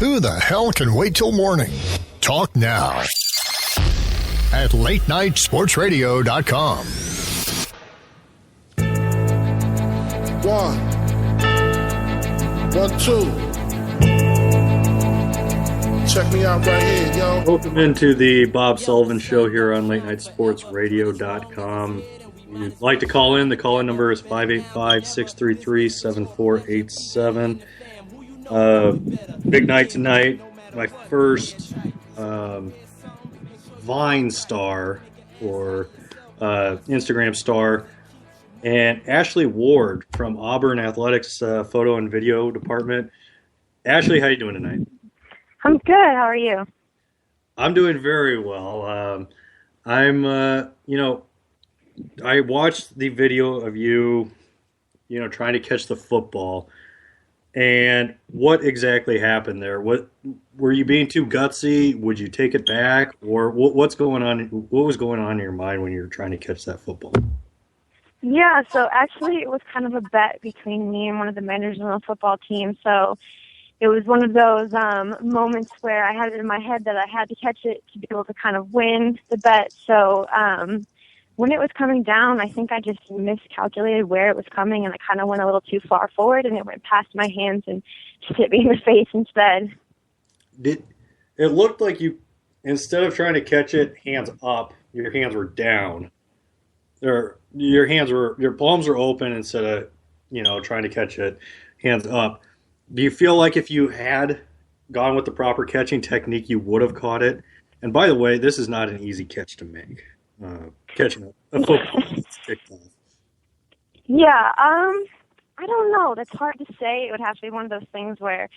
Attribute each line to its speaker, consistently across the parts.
Speaker 1: Who the hell can wait till morning? Talk now at latenightsportsradio.com.
Speaker 2: 1, 2. Check me out right here, yo.
Speaker 3: Welcome into the Bob Sullivan Show here on latenightsportsradio.com. If you'd like to call in, the call-in number is 585-633-7487. Big night tonight. My first Vine star or Instagram star, and Ashley Ward from Auburn Athletics photo and video department. Ashley, how you doing tonight?
Speaker 4: I'm good. How are you?
Speaker 3: I'm doing very well. I watched the video of you, trying to catch the football. And what exactly happened there? What were you being too gutsy? Would you take it back, or what's going on? What was going on in your mind when you were trying to catch that football?
Speaker 4: Yeah, so actually it was kind of a bet between me and one of the managers on the football team. So it was one of those moments where I had it in my head that I had to catch it to be able to kind of win the bet. So when it was coming down, I think I just miscalculated where it was coming, and I kind of went a little too far forward, and it went past my hands and just hit me in the face instead.
Speaker 3: It looked like you, instead of trying to catch it hands up, your hands were down. Your palms were open instead of, trying to catch it hands up. Do you feel like if you had gone with the proper catching technique, you would have caught it? And by the way, this is not an easy catch to make. Catching a football.
Speaker 4: Yeah, I don't know. That's hard to say. It would have to be one of those things where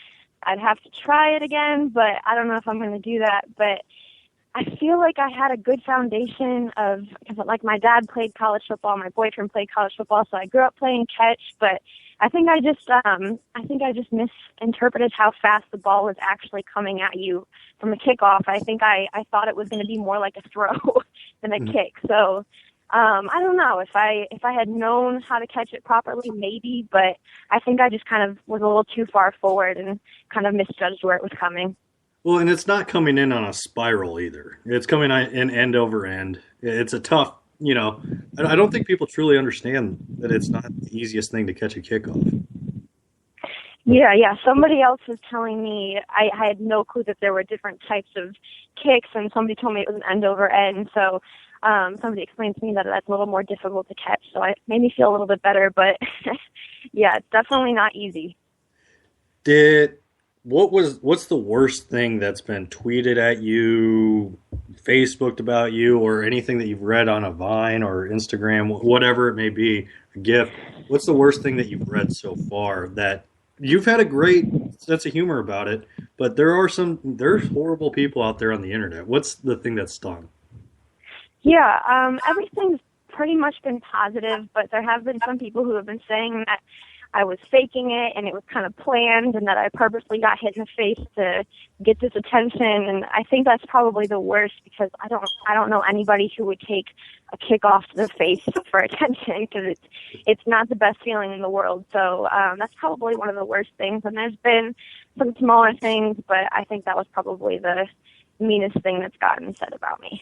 Speaker 4: I'd have to try it again, but I don't know if I'm going to do that. But I feel like I had a good foundation because like my dad played college football, my boyfriend played college football, so I grew up playing catch. But I think I just misinterpreted how fast the ball was actually coming at you from a kickoff. I think I thought it was going to be more like a throw than a kick. So I don't know if I had known how to catch it properly, maybe, but I think I just kind of was a little too far forward and kind of misjudged where it was coming.
Speaker 3: Well, and it's not coming in on a spiral either. It's coming in end over end. It's a tough, I don't think people truly understand that it's not the easiest thing to catch a kickoff.
Speaker 4: Yeah. Somebody else was telling me, I had no clue that there were different types of kicks, and somebody told me it was an end over end. So somebody explained to me that that's a little more difficult to catch. So it made me feel a little bit better, but yeah, it's definitely not easy.
Speaker 3: What's the worst thing that's been tweeted at you, Facebooked about you, or anything that you've read on a Vine or Instagram, whatever it may be, a GIF? What's the worst thing that you've read so far that you've had a great sense of humor about it, but there's horrible people out there on the internet? What's the thing that stung?
Speaker 4: Yeah, everything's pretty much been positive, but there have been some people who have been saying that I was faking it and it was kind of planned and that I purposely got hit in the face to get this attention. And I think that's probably the worst because I don't know anybody who would take a kickoff to the face for attention because it's not the best feeling in the world. So that's probably one of the worst things. And there's been some smaller things, but I think that was probably the meanest thing that's gotten said about me.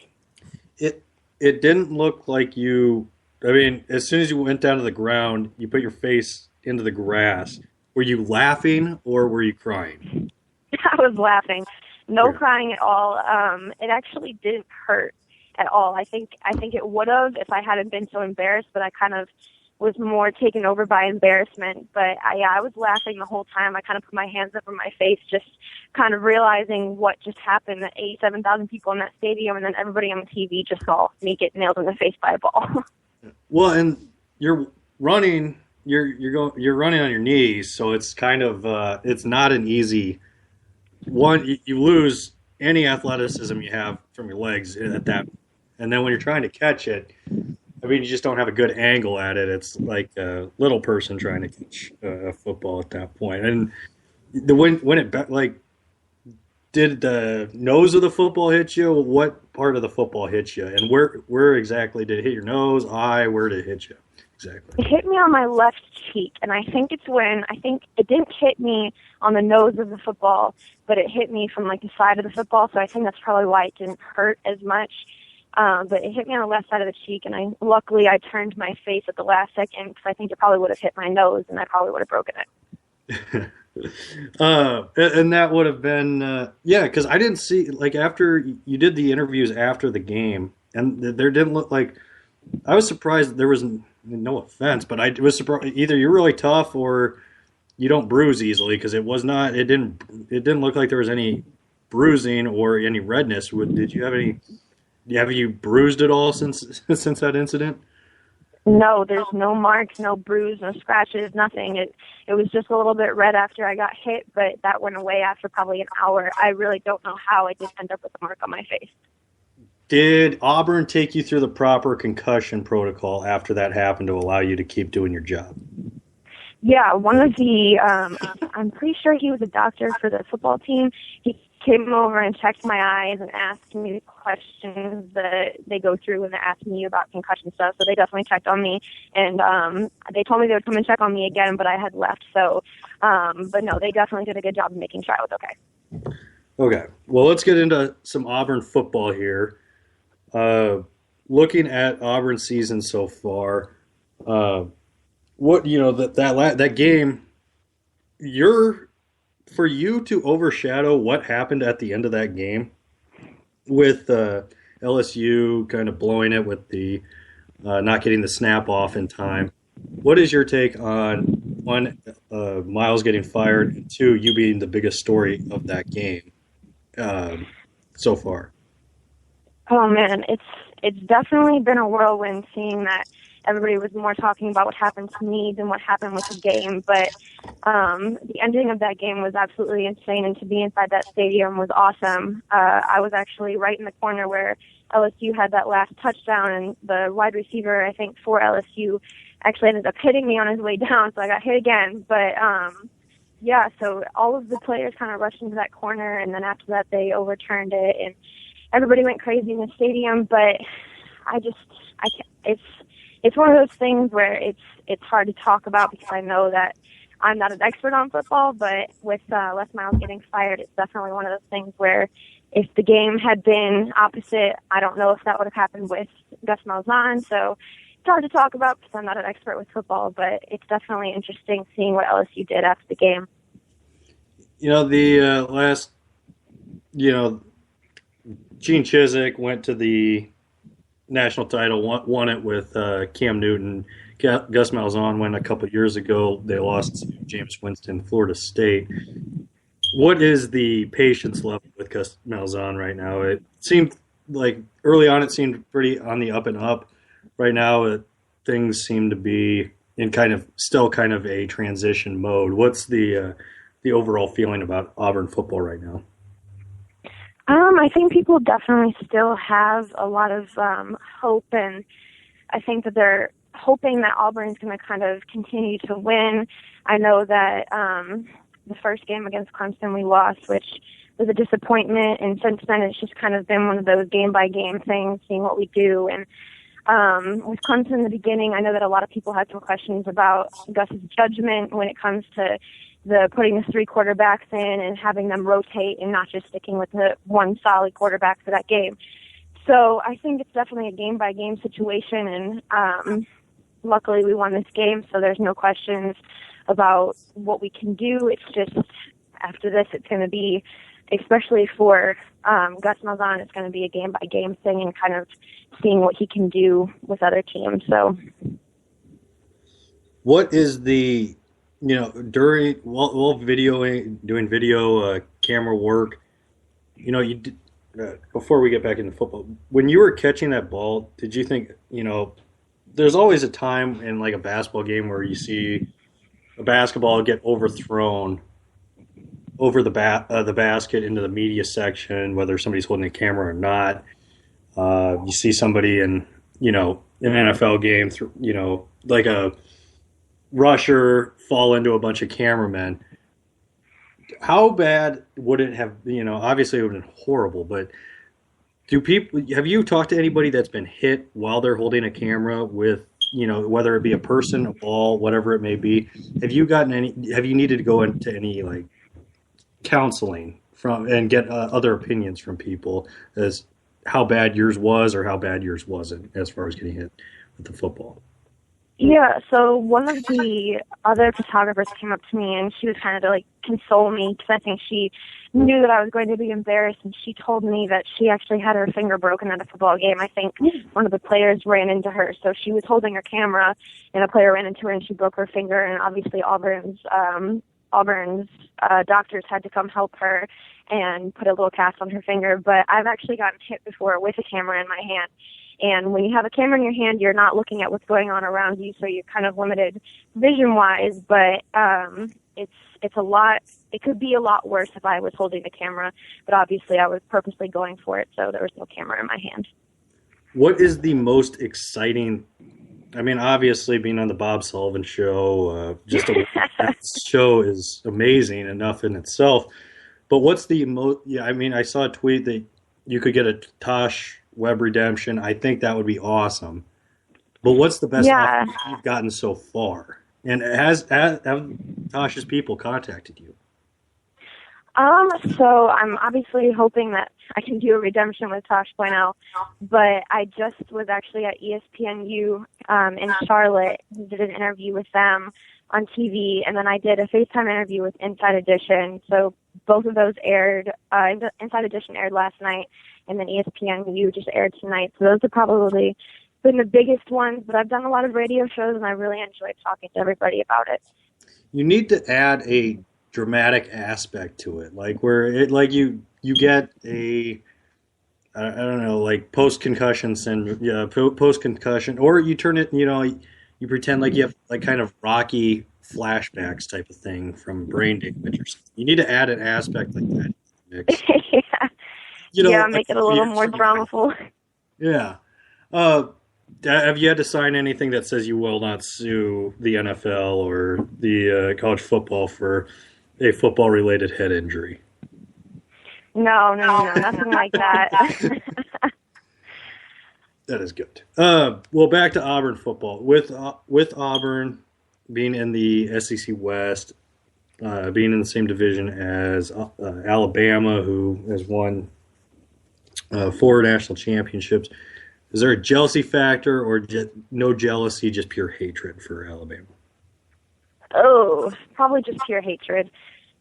Speaker 3: It didn't look like you, as soon as you went down to the ground, you put your face into the grass. Were you laughing or were you crying?
Speaker 4: I was laughing. No crying at all. It actually didn't hurt at all. I think it would have if I hadn't been so embarrassed, but I kind of was more taken over by embarrassment. But I was laughing the whole time. I kind of put my hands up in my face, just kind of realizing what just happened. That 87,000 people in that stadium, and then everybody on the TV just saw me get nailed in the face by a ball.
Speaker 3: Well, and you're running. You're running on your knees, so it's kind of it's not an easy one. You lose any athleticism you have from your legs at that, and then when you're trying to catch it, you just don't have a good angle at it. It's like a little person trying to catch a football at that point. And when it did the nose of the football hit you? What part of the football hit you, and where exactly did it hit your nose, eye? Where did it hit you exactly?
Speaker 4: It hit me on my left cheek, and I think it didn't hit me on the nose of the football, but it hit me from like the side of the football, so I think that's probably why it didn't hurt as much. But it hit me on the left side of the cheek, and luckily I turned my face at the last second because I think it probably would have hit my nose, and I probably would have broken it.
Speaker 3: And that would have been because I didn't see, like, after you did the interviews after the game, and there didn't look like, I was surprised there was no offense, but I was surprised either you're really tough or you don't bruise easily, because it didn't look like there was any bruising or any redness. Have you bruised at all since that incident?
Speaker 4: No, there's no marks, no bruise, no scratches, nothing. It was just a little bit red after I got hit, but that went away after probably an hour. I really don't know how I did end up with a mark on my face.
Speaker 3: Did Auburn take you through the proper concussion protocol after that happened to allow you to keep doing your job?
Speaker 4: Yeah, one of the, I'm pretty sure he was a doctor for the football team. He came over and checked my eyes and asked me the questions that they go through when they're asking you about concussion stuff. So they definitely checked on me, and they told me they would come and check on me again, but I had left. So, but no, they definitely did a good job of making sure I was okay.
Speaker 3: Okay, well, let's get into some Auburn football here. Looking at Auburn's season so far, that game, for you to overshadow what happened at the end of that game with LSU kind of blowing it with the not getting the snap off in time. What is your take on, one, Miles getting fired, and two, you being the biggest story of that game so far?
Speaker 4: Oh man, it's definitely been a whirlwind, seeing that everybody was more talking about what happened to me than what happened with the game. But the ending of that game was absolutely insane, and to be inside that stadium was awesome. I was actually right in the corner where LSU had that last touchdown, and the wide receiver, I think, for LSU actually ended up hitting me on his way down, so I got hit again. But yeah, so all of the players kind of rushed into that corner, and then after that they overturned it, and everybody went crazy in the stadium. But it's one of those things where it's hard to talk about, because I know that I'm not an expert on football, but with Les Miles getting fired, it's definitely one of those things where if the game had been opposite, I don't know if that would have happened with Gus Malzahn. So it's hard to talk about because I'm not an expert with football, but it's definitely interesting seeing what LSU did after the game.
Speaker 3: The last, Gene Chizik went to the national title, won it with Cam Newton. Gus Malzahn went a couple of years ago. They lost to James Winston, Florida State. What is the patience level with Gus Malzahn right now? It seemed like early on it seemed pretty on the up and up. Right now things seem to be in still kind of a transition mode. What's the overall feeling about Auburn football right now?
Speaker 4: I think people definitely still have a lot of hope, and I think that they're hoping that Auburn's going to kind of continue to win. I know that the first game against Clemson we lost, which was a disappointment, and since then it's just kind of been one of those game-by-game things, seeing what we do. And with Clemson in the beginning, I know that a lot of people had some questions about Gus's judgment when it comes to putting the three quarterbacks in and having them rotate and not just sticking with the one solid quarterback for that game. So I think it's definitely a game-by-game situation, and luckily we won this game, so there's no questions about what we can do. It's just after this it's going to be, especially for Gus Malzahn, it's going to be a game-by-game thing and kind of seeing what he can do with other teams. So
Speaker 3: what is the doing video camera work, you did, before we get back into football, when you were catching that ball, did you think, there's always a time in like a basketball game where you see a basketball get overthrown over the basket into the media section, whether somebody's holding a camera or not. You see somebody in an NFL game, like a rusher fall into a bunch of cameramen. How bad would it have, obviously it would have been horrible, but have you talked to anybody that's been hit while they're holding a camera with, whether it be a person, a ball, whatever it may be. Have you needed to go into any like counseling and get other opinions from people as how bad yours was or how bad yours wasn't as far as getting hit with the football?
Speaker 4: Yeah, so one of the other photographers came up to me, and she was kind of to, like, console me, because I think she knew that I was going to be embarrassed, and she told me that she actually had her finger broken at a football game. I think one of the players ran into her, so she was holding her camera, and a player ran into her, and she broke her finger, and obviously Auburn's doctors had to come help her and put a little cast on her finger. But I've actually gotten hit before with a camera in my hand. And when you have a camera in your hand, you're not looking at what's going on around you, so you're kind of limited vision-wise. But it's a lot. It could be a lot worse if I was holding the camera. But obviously, I was purposely going for it, so there was no camera in my hand.
Speaker 3: What is the most exciting? I mean, obviously, being on the Bob Sullivan Show, that show is amazing enough in itself. But what's the most? Yeah, I mean, I saw a tweet that you could get a Tosh Web redemption. I think that would be awesome. But what's the best offer you've gotten so far? And have Tosh's people contacted you?
Speaker 4: So I'm obviously hoping that I can do a redemption with Tosh Buenel, but I just was actually at ESPNU in Charlotte, did an interview with them on TV, and then I did a FaceTime interview with Inside Edition. So both of those aired. Inside Edition aired last night, and then ESPNU just aired tonight. So those have probably been the biggest ones, but I've done a lot of radio shows, and I really enjoyed talking to everybody about it.
Speaker 3: You need to add a dramatic aspect to it, like where it like you get a I don't know, like post-concussion syndrome, post-concussion, or you turn it, you pretend like you have like kind of Rocky flashbacks type of thing from brain damage or something. You need to add an aspect like that.
Speaker 4: Make it a little more dramaful.
Speaker 3: Yeah. Have you had to sign anything that says you will not sue the NFL or the college football for a football-related head injury?
Speaker 4: No, nothing like that.
Speaker 3: That is good. Well, back to Auburn football. With Auburn being in the SEC West, being in the same division as Alabama, who has won 4 national championships, is there a jealousy factor or no jealousy, just pure hatred for Alabama?
Speaker 4: Oh, probably just pure hatred.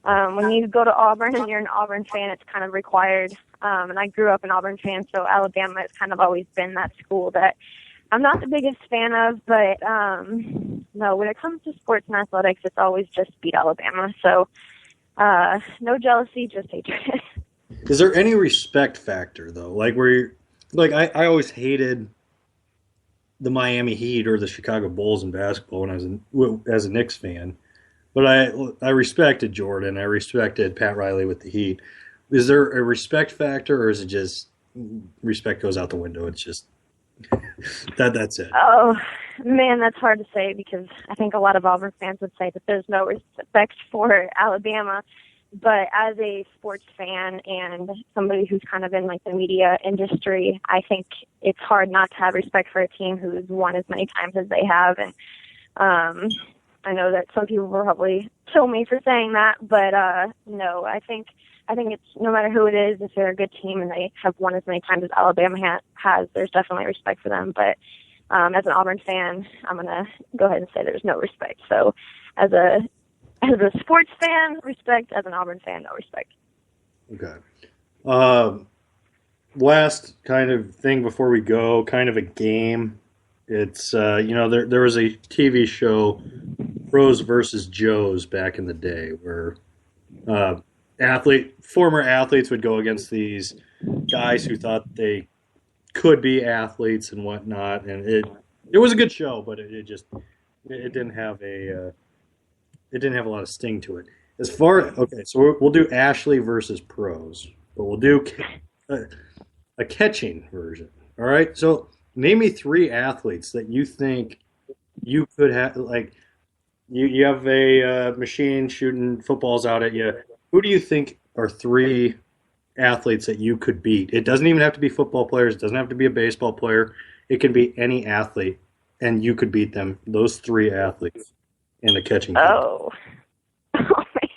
Speaker 4: When you go to Auburn and you're an Auburn fan, it's kind of required. And I grew up an Auburn fan, so Alabama has kind of always been that school that I'm not the biggest fan of. But no, when it comes to sports and athletics, it's always just beat Alabama. So no jealousy, just hatred.
Speaker 3: Is there any respect factor though? Like I always hated the Miami Heat or the Chicago Bulls in basketball when I was as a Knicks fan. But I respected Jordan. I respected Pat Riley with the Heat. Is there a respect factor, or is it just respect goes out the window? It's just that's it.
Speaker 4: Oh, man, that's hard to say because I think a lot of Auburn fans would say that there's no respect for Alabama. But as a sports fan and somebody who's kind of in like the media industry, I think it's hard not to have respect for a team who's won as many times as they have. And I know that some people will probably kill me for saying that, but no, I think it's no matter who it is, if they're a good team and they have won as many times as Alabama has, there's definitely respect for them. But as an Auburn fan, I'm gonna go ahead and say there's no respect. So as a sports fan, respect. As an Auburn fan, no respect.
Speaker 3: Okay. Last kind of thing before we go, kind of a game. It's there was a TV show, Pros versus Joes, back in the day, where former athletes would go against these guys who thought they could be athletes and whatnot, and it was a good show, but it didn't have a lot of sting to it. So we'll do Ashley versus pros, but we'll do a catching version. All right, so name me 3 athletes that you think you could have. Like you have a machine shooting footballs out at you. Who do you think are 3 athletes that you could beat? It doesn't even have to be football players. It doesn't have to be a baseball player. It can be any athlete. and you could beat them, those three athletes in the catching game?
Speaker 4: Oh. Oh, man.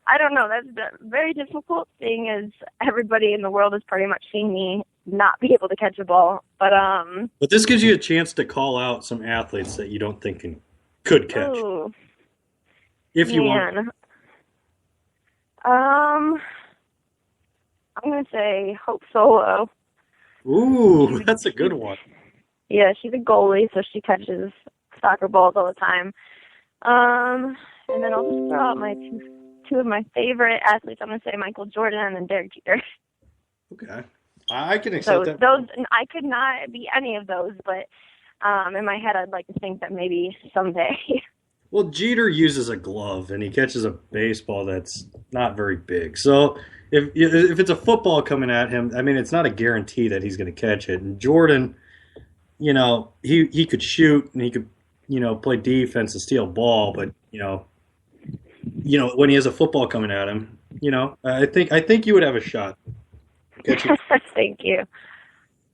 Speaker 4: I don't know. That's very difficult, seeing as everybody in the world has pretty much seen me not be able to catch a ball. But
Speaker 3: this gives you a chance to call out some athletes that you don't think could catch.
Speaker 4: Ooh,
Speaker 3: if you
Speaker 4: man.
Speaker 3: want.
Speaker 4: I'm going to say Hope Solo.
Speaker 3: Ooh, that's a good one.
Speaker 4: Yeah, she's a goalie, so she catches soccer balls all the time. And then I'll just throw out my two of my favorite athletes. I'm going to say Michael Jordan and then Derek Jeter.
Speaker 3: Okay. I can accept that.
Speaker 4: Those, I could not be any of those, but in my head I'd like to think that maybe someday.
Speaker 3: Well, Jeter uses a glove, and he catches a baseball that's not very big. So if it's a football coming at him, I mean, it's not a guarantee that he's going to catch it. And Jordan, you know, he could shoot, and he could, you know, play defense and steal ball, but, you know, when he has a football coming at him, you know, I think you would have a shot.
Speaker 4: Thank you.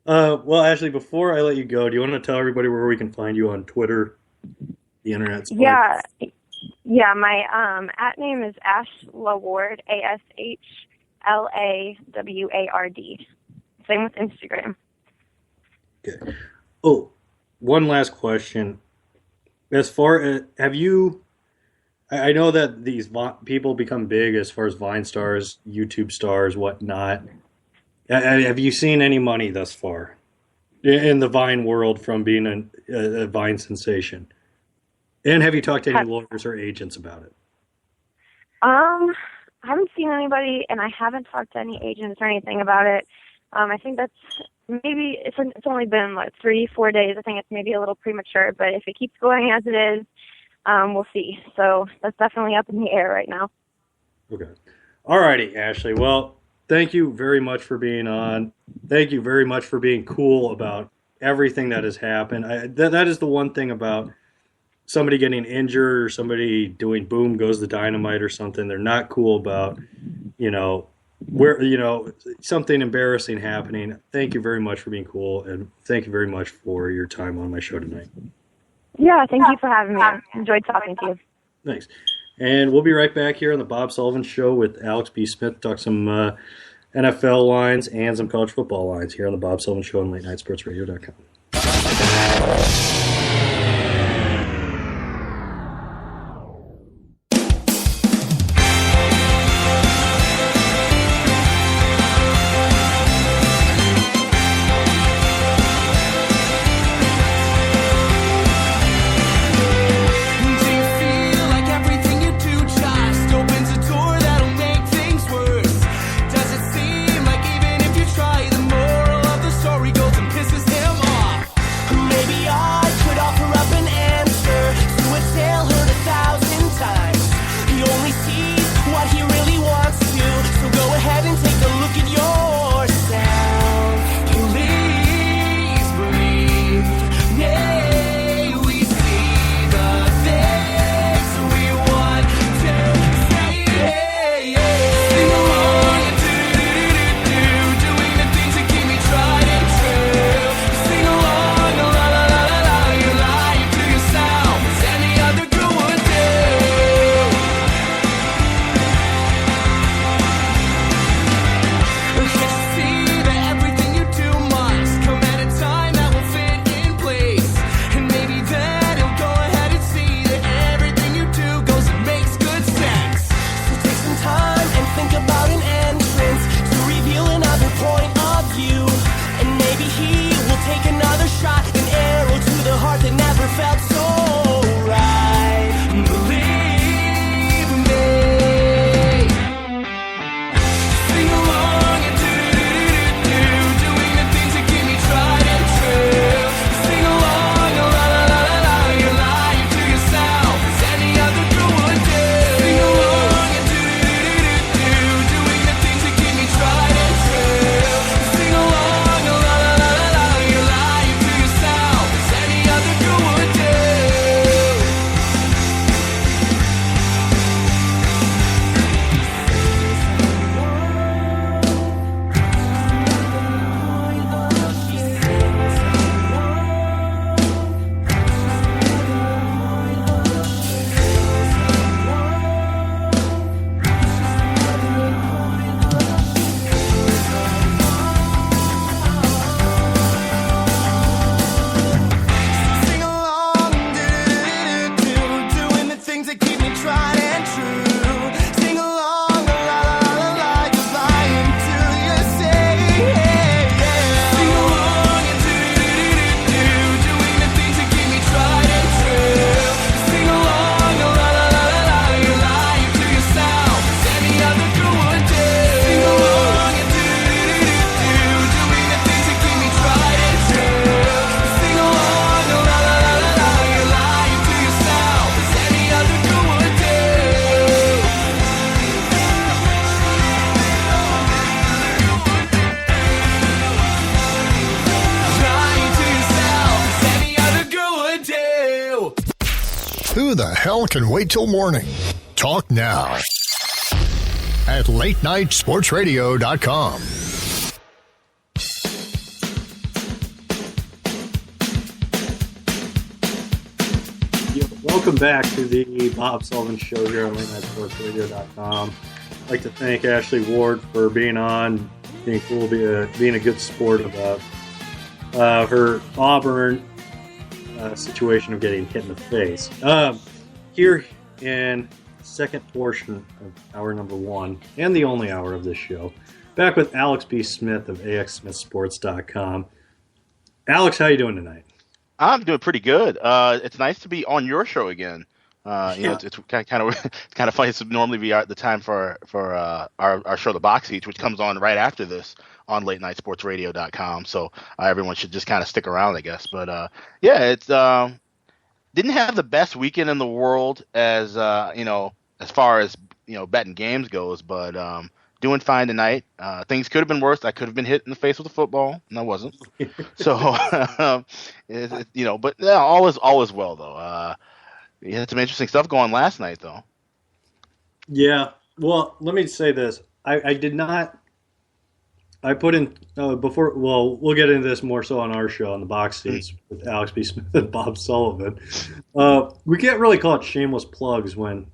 Speaker 3: Well, Ashley, before I let you go, do you want to tell everybody where we can find you on Twitter, the internet?
Speaker 4: Yeah. My at name is Ash Laward, ASHLAWARD. Same with Instagram.
Speaker 3: Okay. Oh, one last question. As far as I know that these people become big as far as Vine stars, YouTube stars, whatnot. Have you seen any money thus far in the Vine world from being a Vine sensation? And have you talked to any lawyers or agents about it?
Speaker 4: I haven't seen anybody, and I haven't talked to any agents or anything about it. I think that's maybe it's only been 3-4 days. I think it's maybe a little premature, but if it keeps going as it is, we'll see. So that's definitely up in the air right now.
Speaker 3: Okay. All righty, Ashley. Well, thank you very much for being on. Thank you very much for being cool about everything that has happened. That is the one thing about somebody getting injured or somebody doing boom goes the dynamite or something. They're not cool about, something embarrassing happening. Thank you very much for being cool, and thank you very much for your time on my show tonight.
Speaker 4: Yeah, thank you for having me. I enjoyed talking to you.
Speaker 3: Thanks. And we'll be right back here on the Bob Sullivan Show with Alex B. Smith. Talk some NFL lines and some college football lines here on the Bob Sullivan Show on LateNightSportsRadio.com.
Speaker 5: Maybe I
Speaker 1: Who the hell can wait till morning? Talk now at latenightsportsradio.com.
Speaker 3: Welcome back to the Bob Sullivan Show here on latenightsportsradio.com. I'd like to thank Ashley Ward for being on, being cool, being a good sport about her Auburn situation of getting hit in the face. Here in the second portion of hour number 1 and the only hour of this show, back with Alex B. Smith of axsmithsports.com. Alex, how you doing tonight?
Speaker 5: I'm doing pretty good. It's nice to be on your show again. You know, it's kind of funny. It's normally be the time for our show, The Box Seats, which comes on right after this on latenightsportsradio.com. So everyone should just kind of stick around, I guess. But yeah, it's didn't have the best weekend in the world as as far as betting games goes, but doing fine tonight. Things could have been worse. I could have been hit in the face with a football, and I wasn't. So, but yeah, all is well though. You had some interesting stuff going last night, though.
Speaker 3: Yeah. Well, let me say this. I did not. I put in before. Well, we'll get into this more so on our show on the Box Seats with Alex B. Smith and Bob Sullivan. We can't really call it shameless plugs when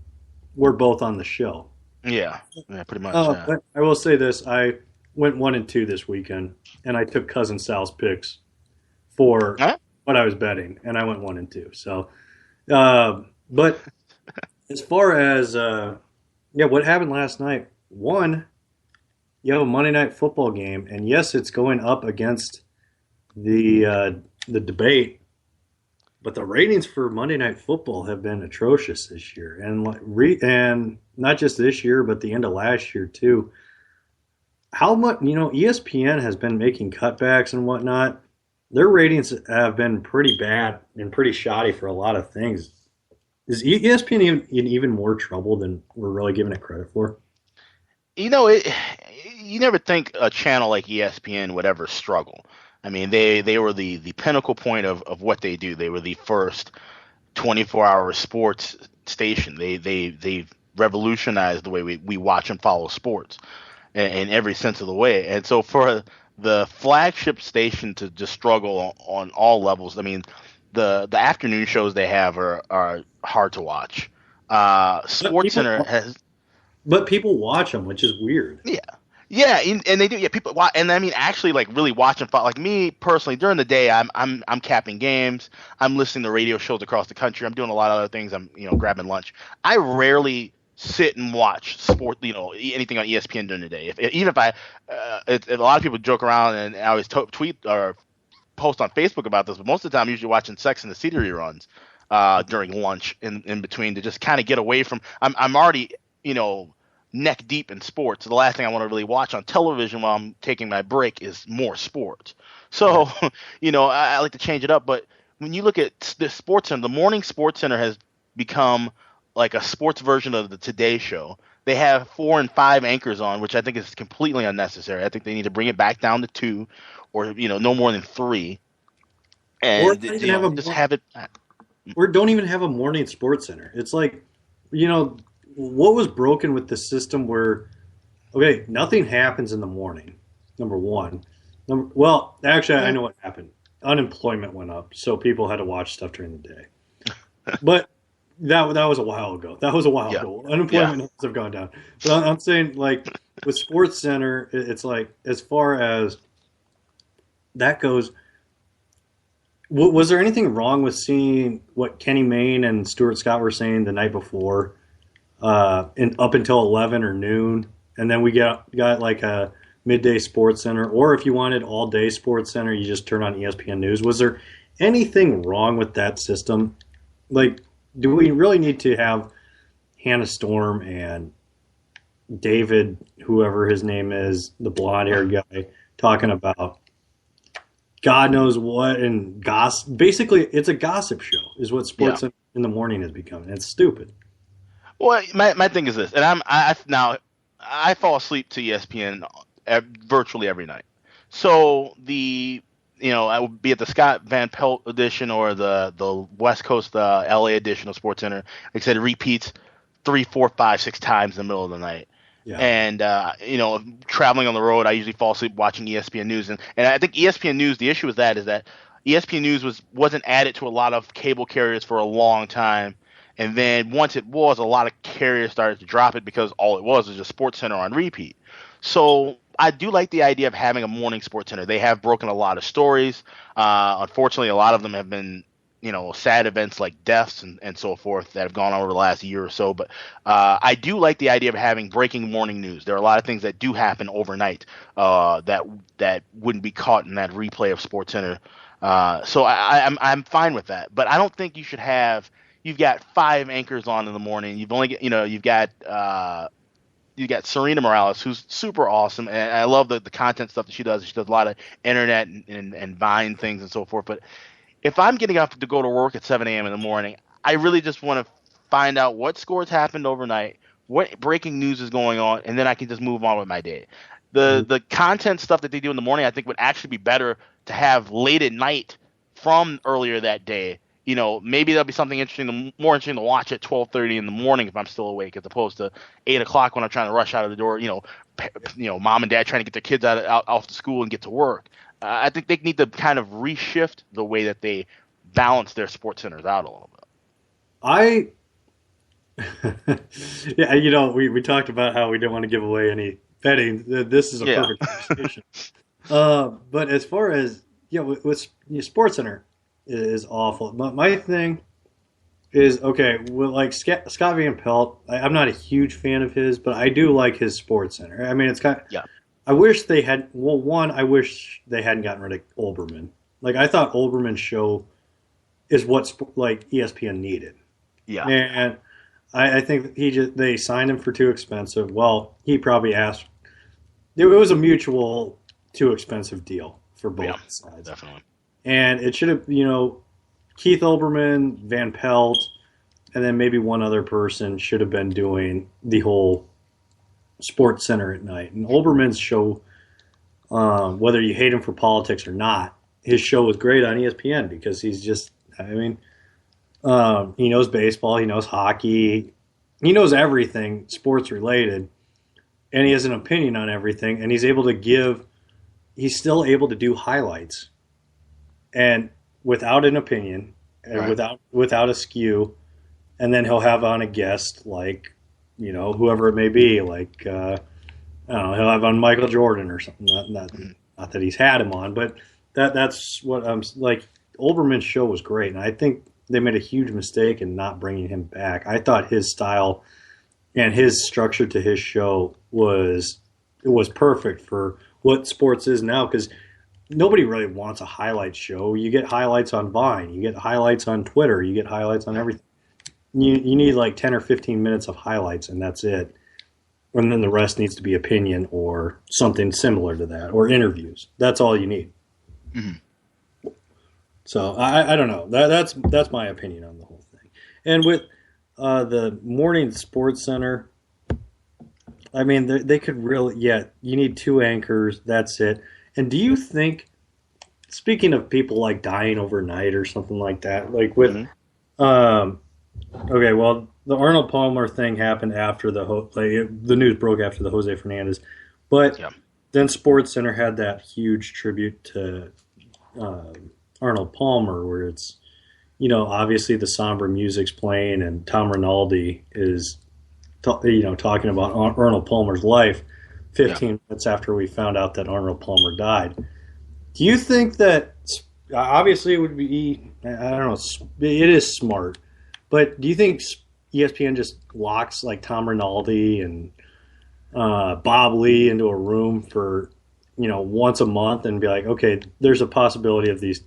Speaker 3: we're both on the show.
Speaker 5: Yeah, pretty much.
Speaker 3: But I will say this: I went 1-2 this weekend, and I took Cousin Sal's picks for what I was betting, and I went 1-2. So, but as far as what happened last night? One, you have a Monday Night Football game, and yes, it's going up against the debate. But the ratings for Monday Night Football have been atrocious this year, and not just this year, but the end of last year too. How much ESPN has been making cutbacks and whatnot. Their ratings have been pretty bad and pretty shoddy for a lot of things. Is ESPN in even more trouble than we're really giving it credit for?
Speaker 5: You never think a channel like ESPN would ever struggle. I mean, they were the pinnacle point of what they do. They were the first 24-hour sports station. They revolutionized the way we watch and follow sports in every sense of the way. And so for the flagship station to just struggle on all levels, I mean, the afternoon shows they have are hard to watch. SportsCenter has, but
Speaker 3: people watch them, which is weird.
Speaker 5: Yeah, and they do. Yeah, people watch, and I mean, actually, like really watching. Like me personally, during the day, I'm capping games. I'm listening to radio shows across the country. I'm doing a lot of other things. I'm grabbing lunch. I rarely sit and watch sport. Anything on ESPN during the day. Even if a lot of people joke around, and I always tweet or post on Facebook about this, but most of the time, I'm usually watching Sex and the City reruns during lunch in between to just kind of get away from. I'm already neck deep in sports. The last thing I want to really watch on television while I'm taking my break is more sports. So, I like to change it up. But when you look at the Sports Center, the morning Sports Center has become like a sports version of the Today Show. They have 4 and 5 anchors on, which I think is completely unnecessary. I think they need to bring it back down to 2 or, no more than 3. And just have it.
Speaker 3: Or don't even have a morning Sports Center. It's like, what was broken with the system where, okay, nothing happens in the morning, number one. Actually, I know what happened. Unemployment went up, so people had to watch stuff during the day. But that was a while ago. Unemployment has gone down. But I'm saying, like, with Sports Center, it's like, as far as that goes, was there anything wrong with seeing what Kenny Mayne and Stuart Scott were saying the night before? And up until 11 or noon, and then we got like a midday Sports Center, or if you wanted all day Sports Center, you just turn on ESPN News. Was there anything wrong with that system? Like, do we really need to have Hannah Storm and David, whoever his name is, the blonde-haired guy, talking about God knows what and gossip? Basically, it's a gossip show, is what Sports Center in the morning is becoming. It's stupid.
Speaker 5: Well, my thing is this, and I fall asleep to ESPN virtually every night. So the I would be at the Scott Van Pelt edition or the West Coast LA edition of SportsCenter. Like I said, it repeats 3, 4, 5, 6 times in the middle of the night.
Speaker 3: Yeah.
Speaker 5: And traveling on the road, I usually fall asleep watching ESPN News, and I think ESPN News. The issue with that is that ESPN News wasn't added to a lot of cable carriers for a long time, and then once it was, a lot of carriers started to drop it because all it was just SportsCenter on repeat. So I do like the idea of having a morning SportsCenter. They have broken a lot of stories. Unfortunately, a lot of them have been sad events like deaths and so forth that have gone on over the last year or so. But I do like the idea of having breaking morning news. There are a lot of things that do happen overnight that wouldn't be caught in that replay of SportsCenter. So I'm fine with that. But I don't think you should have. You've got 5 anchors on in the morning. You've only you've got Serena Morales, who's super awesome, and I love the content stuff that she does. She does a lot of internet and Vine things and so forth. But if I'm getting up to go to work at 7 a.m. in the morning, I really just want to find out what scores happened overnight, what breaking news is going on, and then I can just move on with my day. The content stuff that they do in the morning, I think, would actually be better to have late at night from earlier that day. Maybe that'll be something more interesting to watch at 12:30 in the morning if I'm still awake, as opposed to 8 o'clock when I'm trying to rush out of the door. Mom and dad trying to get their kids out off to school and get to work. I think they need to kind of reshift the way that they balance their sports centers out a little bit.
Speaker 3: Yeah, we talked about how we didn't want to give away any betting. This is a perfect conversation. But as far as with Sports Center is awful. My thing is like Scott Van Pelt. I'm not a huge fan of his, but I do like his Sports Center. I mean, it's kind of, I wish they had. Well, one, I wish they hadn't gotten rid of Olbermann. Like, I thought Olbermann's show is what ESPN needed. Yeah, and I think they signed him for too expensive. Well, he probably asked. It was a mutual too expensive deal for both sides.
Speaker 5: Definitely.
Speaker 3: And it should have, Keith Olbermann, Van Pelt, and then maybe one other person should have been doing the whole Sports Center at night. And Olbermann's show, whether you hate him for politics or not, his show was great on ESPN because he's just, he knows baseball, he knows hockey, he knows everything sports related, and he has an opinion on everything, and he's still able to do highlights. And without an opinion, and without a skew, and then he'll have on a guest like, whoever it may be, like I don't know, he'll have on Michael Jordan or something. Not that he's had him on, but that's what I'm like. Olbermann's show was great, and I think they made a huge mistake in not bringing him back. I thought his style and his structure to his show was perfect for what sports is now, because nobody really wants a highlight show. You get highlights on Vine. You get highlights on Twitter. You get highlights on everything. You need like 10 or 15 minutes of highlights, and that's it. And then the rest needs to be opinion or something similar to that, or interviews. That's all you need. Mm-hmm. So I don't know. That's my opinion on the whole thing. And with the morning Sports Center, I mean, they could really, you need 2 anchors. That's it. And do you think, speaking of people like dying overnight or something like that, like with, the Arnold Palmer thing happened after the news broke after the Jose Fernandez, but then Sports Center had that huge tribute to Arnold Palmer, where it's, obviously the somber music's playing and Tom Rinaldi is, talking about Arnold Palmer's life 15 minutes after we found out that Arnold Palmer died. Do you think that, obviously it would be, I don't know, it is smart, but do you think ESPN just locks like Tom Rinaldi and Bob Lee into a room for, once a month and be like, okay, there's a possibility of these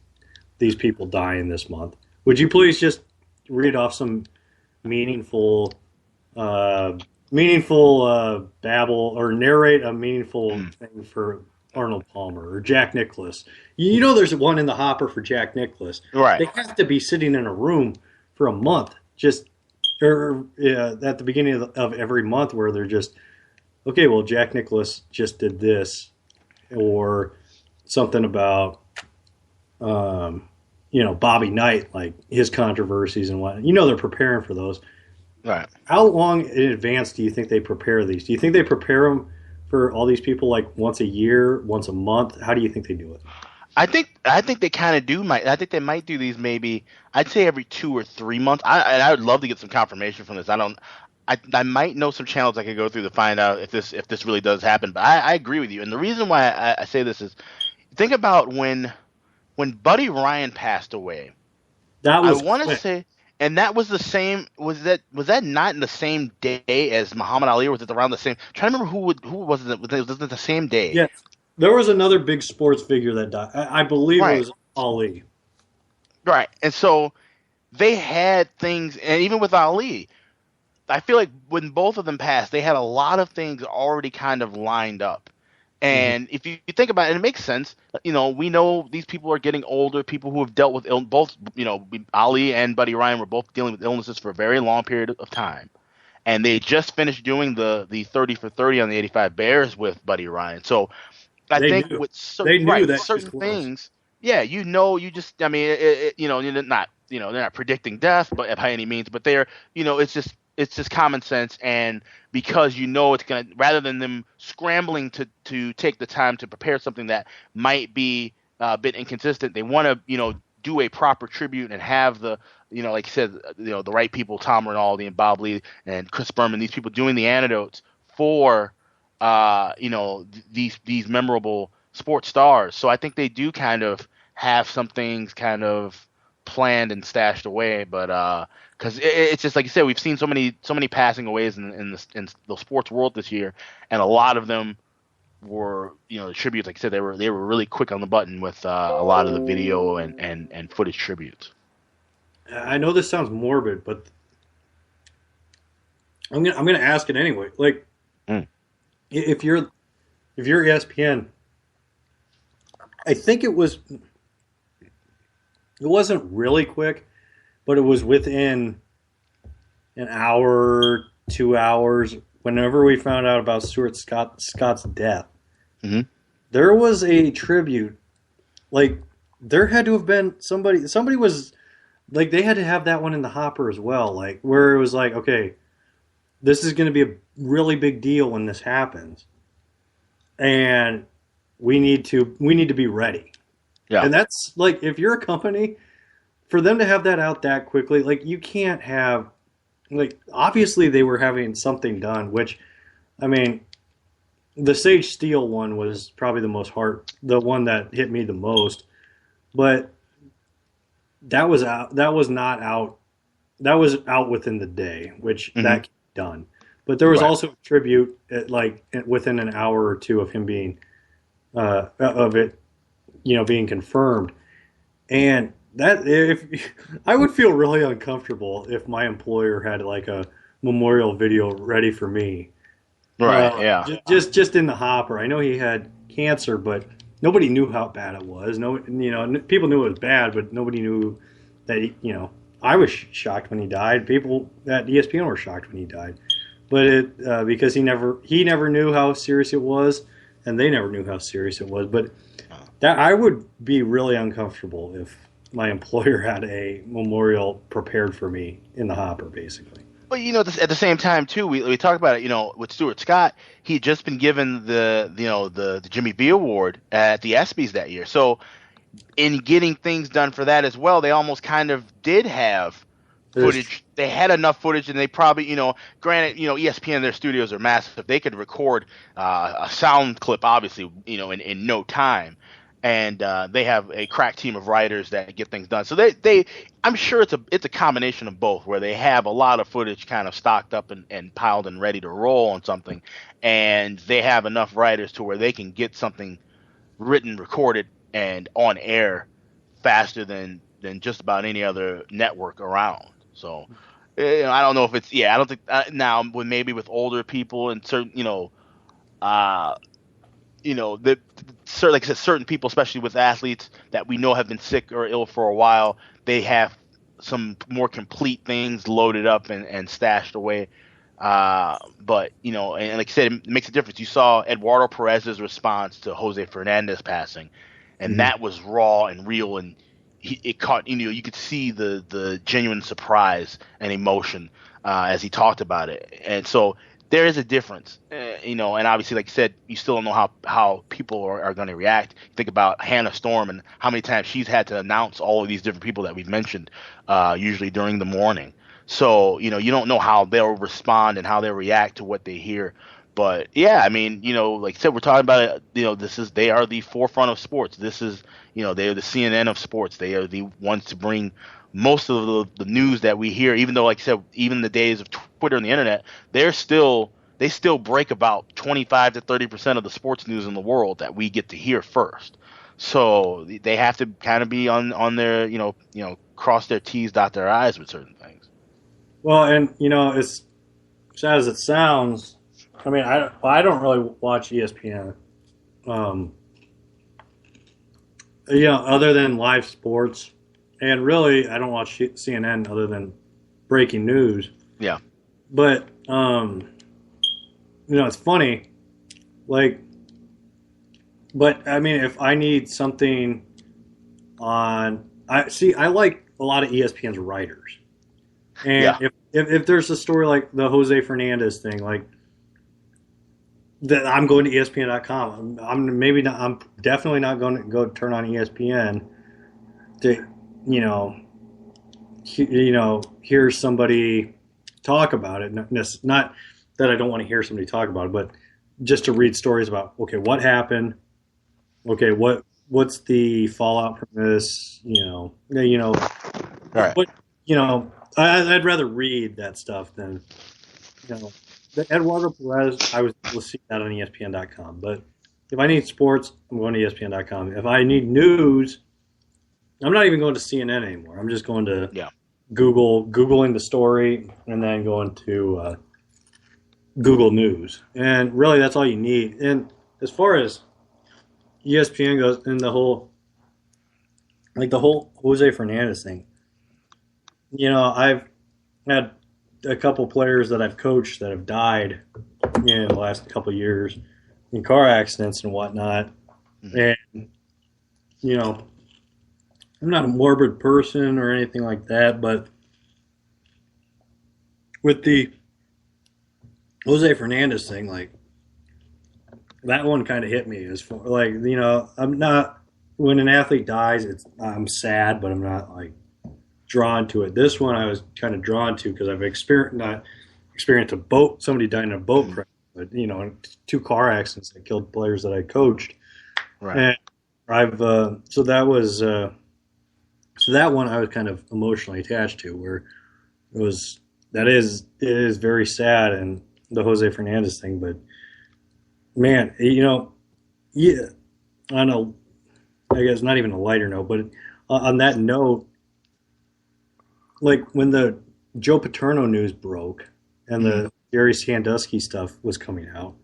Speaker 3: people dying this month. Would you please just read off some meaningful babble or narrate a meaningful thing for Arnold Palmer or Jack Nicklaus? There's one in the hopper for Jack Nicklaus.
Speaker 5: Right.
Speaker 3: They have to be sitting in a room for a month, at the beginning of every month, where they're just, okay, well, Jack Nicklaus just did this, or something about, Bobby Knight, like his controversies and what. They're preparing for those.
Speaker 5: Right.
Speaker 3: How long in advance do you think they prepare these? Do you think they prepare them for all these people like once a year, once a month? How do you think they do it?
Speaker 5: I think they kind of do. I think they might do these maybe. I'd say every 2 or 3 months. I would love to get some confirmation from this. I might know some channels I could go through to find out if this really does happen. But I agree with you. And the reason why I say this is, think about when Buddy Ryan passed away.
Speaker 3: That was
Speaker 5: I want to say, and that was the same. Was that not in the same day as Muhammad Ali, or was it around the same? I'm trying to remember who was it? Was it the same day?
Speaker 3: Yeah. There was another big sports figure that died. I believe
Speaker 5: Right.
Speaker 3: it was Ali.
Speaker 5: Right. And so they had things, and even with Ali, I feel like when both of them passed, they had a lot of things already kind of lined up. And if you think about it, it makes sense. We know these people are getting older, people who have dealt with both, Ali and Buddy Ryan were both dealing with illnesses for a very long period of time. And they just finished doing the 30 for 30 on the 85 Bears with Buddy Ryan. So I think with certain things, yeah, you just, they're not predicting death, but by any means, but they're, it's just common sense. And because it's going to, rather than them scrambling to take the time to prepare something that might be a bit inconsistent, they want to, do a proper tribute and have the, like you said, the right people, Tom Rinaldi and Bob Lee and Chris Berman, these people doing the anecdotes for, these memorable sports stars. So I think they do kind of have some things kind of planned and stashed away, but because it's just like you said, we've seen so many passing aways in the sports world this year, and a lot of them were tributes. Like I said, they were really quick on the button with a lot of the video and footage tributes.
Speaker 3: I know this sounds morbid, but I'm gonna ask it anyway. Like, if you're ESPN, I think it wasn't really quick, but it was within an hour, 2 hours. Whenever we found out about Stuart Scott's death, there was a tribute. Like, there had to have been somebody was like, they had to have that one in the hopper as well. Like, where it was like, okay, this is going to be a really big deal when this happens, and we need to be ready. Yeah. And that's like, if you're a company, for them to have that out that quickly, like, you can't have, like, obviously they were having something done, which, I mean, the Sage Steele one was probably the one that hit me the most, but that was out within the day, which that can be done. But there was also a tribute within an hour or two of him being, being confirmed. And that, if I would feel really uncomfortable if my employer had like a memorial video ready for me,
Speaker 5: yeah,
Speaker 3: just in the hopper. I know he had cancer, but nobody knew how bad it was. No, people knew it was bad, but nobody knew that. I was shocked when he died. People at ESPN were shocked when he died, but because he never knew how serious it was, and they never knew how serious it was. But that, I would be really uncomfortable if my employer had a memorial prepared for me in the hopper, basically.
Speaker 5: But at the same time too, we talked about it. With Stuart Scott, he'd just been given the Jimmy B Award at the ESPYs that year. So in getting things done for that as well, they almost kind of did have footage. They had enough footage, and they probably, granted, ESPN, their studios are massive. They could record a sound clip, obviously, in no time. And they have a crack team of writers that get things done. So they I'm sure it's a combination of both, where they have a lot of footage kind of stocked up and piled and ready to roll on something, and they have enough writers to where they can get something written, recorded, and on air faster than just about any other network around. So I don't know if it's I don't think now with older people and certain like I said, certain people, especially with athletes that we know have been sick or ill for a while, they have some more complete things loaded up and stashed away. But and like I said, it makes a difference. You saw Eduardo Perez's response to Jose Fernandez passing, and that was raw and real, and it caught, you could see the genuine surprise and emotion as he talked about it. And so there is a difference, and obviously, like you said, you still don't know how people are going to react. Think about Hannah Storm and how many times she's had to announce all of these different people that we've mentioned, usually during the morning. So, you don't know how they'll respond and how they'll react to what they hear. But yeah, I mean, like I said, we're talking about it. They are the forefront of sports. This is, they are the CNN of sports. They are the ones to bring most of the news that we hear. Even though, like I said, even in the days of Twitter and the internet, they still break about 25 to 30% of the sports news in the world that we get to hear first. So they have to kind of be on their, cross their T's, dot their I's with certain things.
Speaker 3: Well, and as sad as it sounds, I mean, I don't really watch ESPN. Other than live sports, and really, I don't watch CNN other than breaking news.
Speaker 5: Yeah.
Speaker 3: But it's funny, but I mean, if I need something I like a lot of ESPN's writers, and if there's a story like the Jose Fernandez thing, like, that I'm going to ESPN.com. I'm definitely not going to go turn on ESPN to, hear somebody talk about it. Not that I don't want to hear somebody talk about it, but just to read stories about, okay, what happened? Okay, what's the fallout from this?
Speaker 5: All right.
Speaker 3: But I'd rather read that stuff than, The Eduardo Perez, I was able to see that on ESPN.com. But if I need sports, I'm going to ESPN.com. If I need news, I'm not even going to CNN anymore. I'm just going to Googling the story, and then going to Google News. And really, that's all you need. And as far as ESPN goes, and the whole Jose Fernandez thing, I've had a couple players that I've coached that have died in the last couple of years in car accidents and whatnot. And, I'm not a morbid person or anything like that, but with the Jose Fernandez thing, like, that one kind of hit me as far, like, I'm not, when an athlete dies, I'm sad, but I'm not like drawn to it. This one I was kind of drawn to because I've experienced somebody died in a boat crash, but 2 car accidents that killed players that I coached.
Speaker 5: Right.
Speaker 3: And I've so that one I was kind of emotionally attached to, where it is very sad, and the Jose Fernandez thing, but man, on I guess not even a lighter note, but on that note, like when the Joe Paterno news broke and the Gary Sandusky stuff was coming out,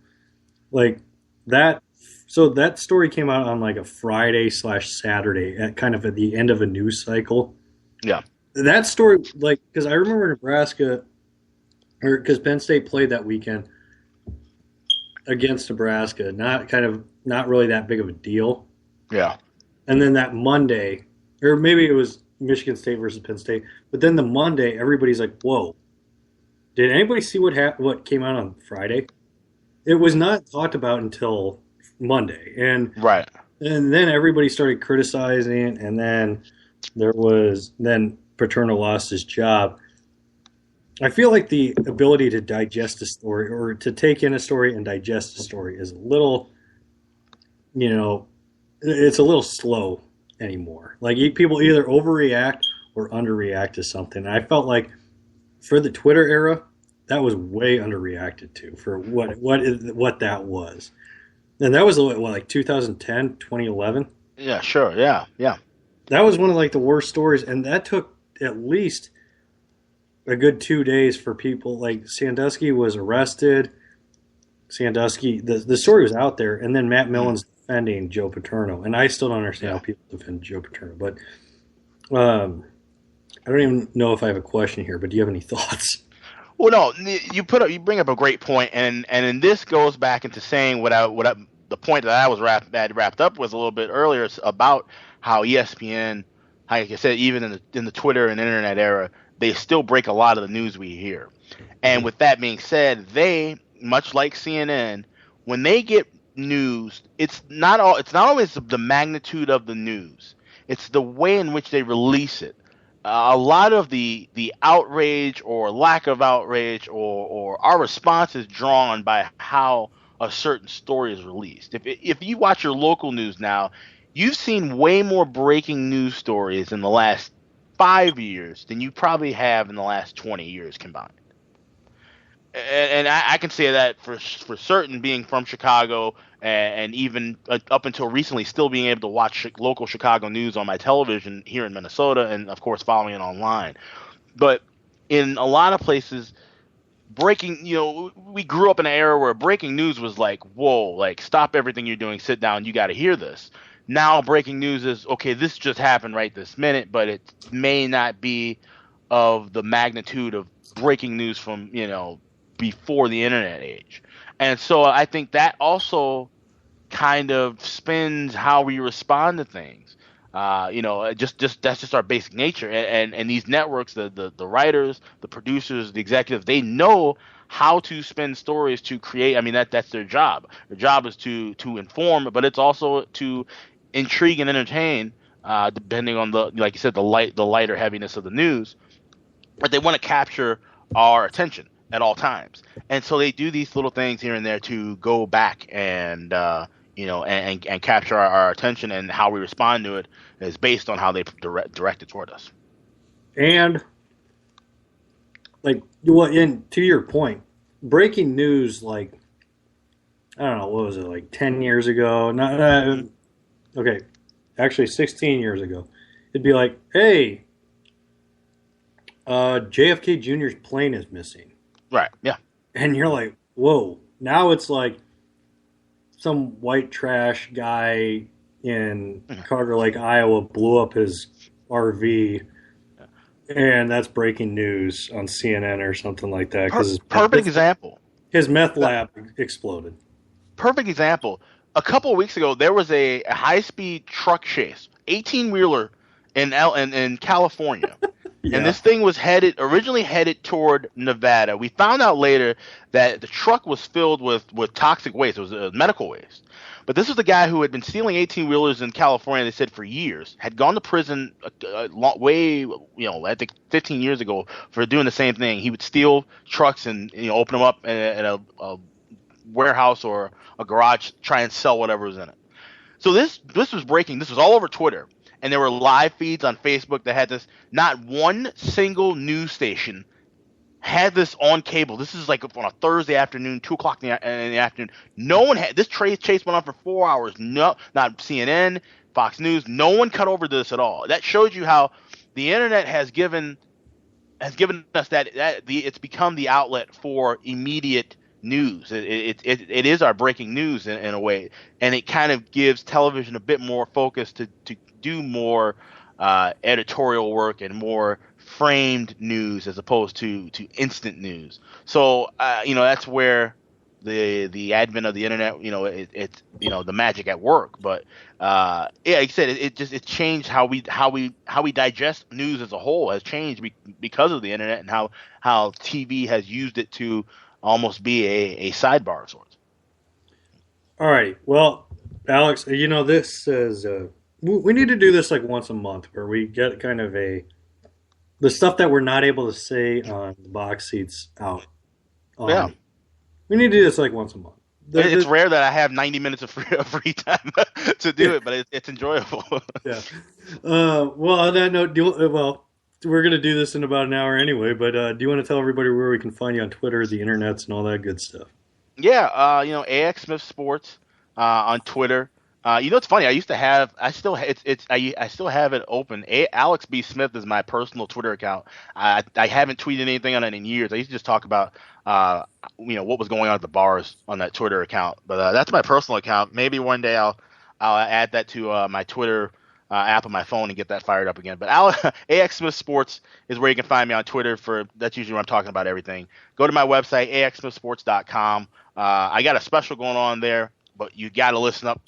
Speaker 3: like that. So that story came out on like a Friday/Saturday at the end of a news cycle.
Speaker 5: Yeah.
Speaker 3: That story, like, because I remember Nebraska, or because Penn State played that weekend against Nebraska, not really that big of a deal.
Speaker 5: Yeah. And
Speaker 3: then that Monday, or maybe it was Michigan State versus Penn State, but then the Monday, everybody's like, "Whoa, did anybody see what came out on Friday?" It was not talked about until Monday, and then everybody started criticizing, and then Paterno lost his job. I feel like the ability to digest a story, or to take in a story and digest a story, is a little, it's a little slow anymore. Like, people either overreact or underreact to something. And I felt like for the Twitter era, that was way underreacted to for what that was. And that was like 2010, 2011?
Speaker 5: Yeah, sure. Yeah.
Speaker 3: That was one of like the worst stories, and that took at least a good 2 days for people. Like, Sandusky was arrested. The story was out there, and then Matt Millen's defending Joe Paterno, and I still don't understand how people defend Joe Paterno. But I don't even know if I have a question here. But do you have any thoughts?
Speaker 5: Well, no, you bring up a great point, and this goes back into saying what the point that I was wrapped up was a little bit earlier about how ESPN, like I said, even in the Twitter and internet era, they still break a lot of the news we hear. And with that being said, they, much like CNN, when they get news, it's not always the magnitude of the news. It's the way in which they release it. A lot of the outrage or lack of outrage or our response is drawn by how a certain story is released. If you watch your local news now, you've seen way more breaking news stories in the last 5 years than you probably have in the last 20 years combined. And I can say that for certain, being from Chicago and even up until recently still being able to watch local Chicago news on my television here in Minnesota and, of course, following it online. But in a lot of places, we grew up in an era where breaking news was like, whoa, like, stop everything you're doing, sit down, you got to hear this. Now breaking news is, okay, this just happened right this minute, but it may not be of the magnitude of breaking news from, before the internet age. And so I think that also kind of spins how we respond to things. Just that's just our basic nature. And these networks, the writers, the producers, the executives, they know how to spin stories to create. I mean, that's their job. Their job is to inform, but it's also to intrigue and entertain, depending on like you said, the lighter heaviness of the news. But they want to capture our attention at all times, and so they do these little things here and there to go back and and capture our attention, and how we respond to it is based on how they direct it toward us.
Speaker 3: And to your point, breaking news, like, I don't know, what was it, like 10 years ago? Okay, actually 16 years ago. It'd be like, hey, JFK Jr.'s plane is missing.
Speaker 5: Right, yeah.
Speaker 3: And you're like, whoa. Now it's like some white trash guy in Carter Lake, Iowa blew up his RV, and that's breaking news on CNN or something like that.
Speaker 5: Perfect example.
Speaker 3: His meth lab exploded.
Speaker 5: Perfect example. A couple of weeks ago, there was a high-speed truck chase, 18-wheeler in California. Yeah. And this thing was originally headed toward Nevada. We found out later that the truck was filled with toxic waste. It was medical waste. But this was the guy who had been stealing 18-wheelers in California, they said, for years, had gone to prison I think 15 years ago for doing the same thing. He would steal trucks and open them up in a warehouse or a garage, try and sell whatever was in it. So this was breaking. This was all over Twitter. And there were live feeds on Facebook that had this. Not one single news station had this on cable. This is like on a Thursday afternoon, 2 o'clock in the afternoon. No one had this. Chase went on for 4 hours. No, not CNN, Fox News. No one cut over this at all. That shows you how the internet has given us that it's become the outlet for immediate news. It is our breaking news in a way, and it kind of gives television a bit more focus to do more editorial work and more framed news as opposed to instant news. So that's where the advent of the internet, it's the magic at work. But like I said, it changed how we digest news as a whole has changed because of the internet, and how TV has used it to almost be a sidebar of sorts.
Speaker 3: All right. Well, Alex, this is we need to do this like once a month, where we get kind of the stuff that we're not able to say on the box seats out.
Speaker 5: Yeah.
Speaker 3: We need to do this like once a month.
Speaker 5: It's rare that I have 90 minutes of free time to do it, but it's enjoyable.
Speaker 3: Yeah. Well, on that note, we're going to do this in about an hour anyway, but do you want to tell everybody where we can find you on Twitter, the internets, and all that good stuff?
Speaker 5: Yeah, AX Smith Sports on Twitter. It's funny. I still have it open. Alex B. Smith is my personal Twitter account. I haven't tweeted anything on it in years. I used to just talk about, what was going on at the bars on that Twitter account. But that's my personal account. Maybe one day I'll add that to my Twitter app on my phone and get that fired up again. But AX Smith Sports is where you can find me on Twitter. That's usually where I'm talking about everything. Go to my website, axsmithsports.com. I got a special going on there but you got to listen up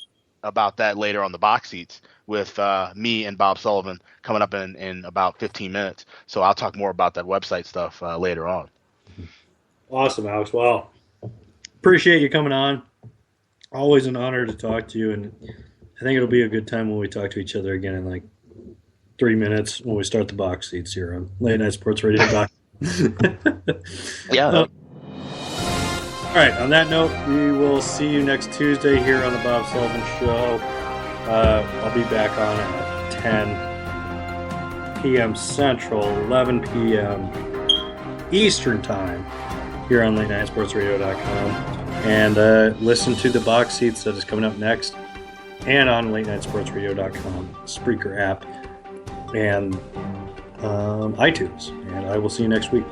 Speaker 5: about that later on the box seats with me and Bob Sullivan coming up in about 15 minutes. So I'll talk more about that website stuff later on.
Speaker 3: Awesome, Alex. Well, appreciate you coming on. Always an honor to talk to you, and I think it'll be a good time when we talk to each other again in like 3 minutes when we start the box seats here on Late Night Sports Radio.
Speaker 5: Yeah.
Speaker 3: All right, on that note, we will see you next Tuesday here on the Bob Sullivan Show. I'll be back on at 10 p.m. Central, 11 p.m. Eastern Time here on LateNightSportsRadio.com. And listen to the box seats that is coming up next and on LateNightSportsRadio.com, Spreaker app, and iTunes. And I will see you next week.